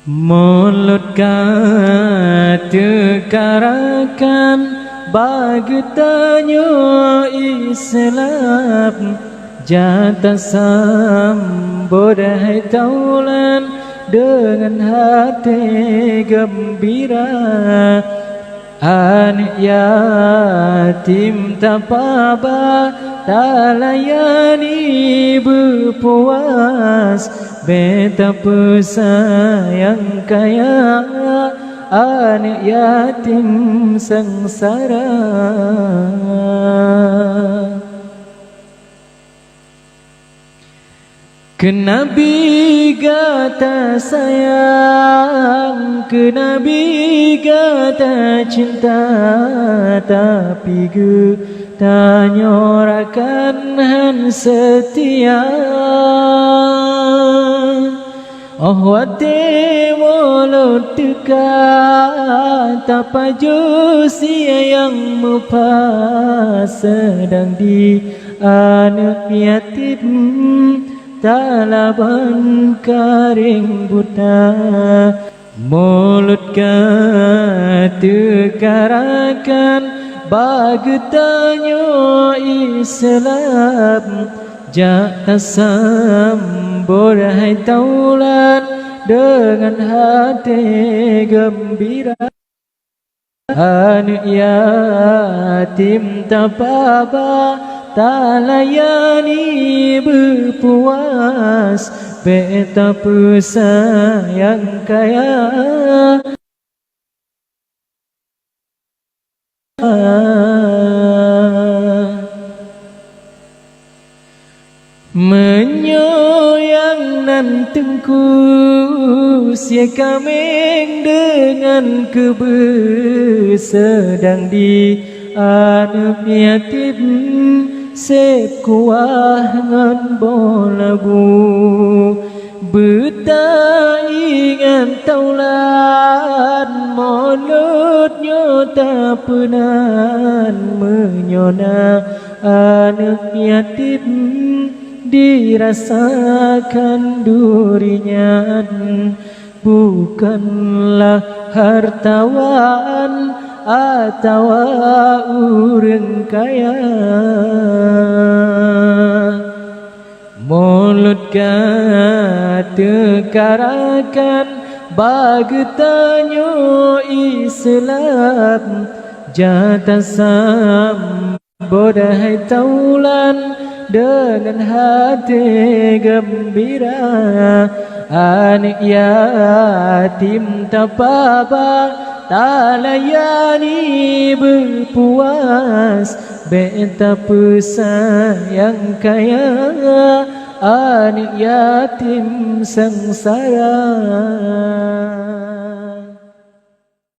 Mulut kata-karakan bagi tanya Islam jata sambut hai taulan dengan hati gembira. Anak yatim tak apa tak layani berpuas, betapa sayang kaya anak yatim sengsara. Ke Nabi kata sayang, ke Nabi kata cinta, tapi ke tanyorakan han setia. Oh wate mulut dekat, apa jusia yang mupas sedang di anak yatim talaban karing buta. Mulut kata-karakan bagi tanya Islam jata sambut hai taulan dengan hati gembira. Anak yatim tak apa tak layani berpuas, betapa sayang kaya menyayang nan tengku sia kameng dengan kebe sedang di anak yatim sekuah ngan bolabu beta ingat taulan mulutnya tak pernah menyona anak yatim dirasakan durinya bukanlah hartawan atau urang kaya. Mulut kata-karakan bagi tanya Islam jata sambut hai taulan dengan hati gembira. Anak yatim tak apa tak layani berpuas, betapa sayang kaya anak yatim sengsara.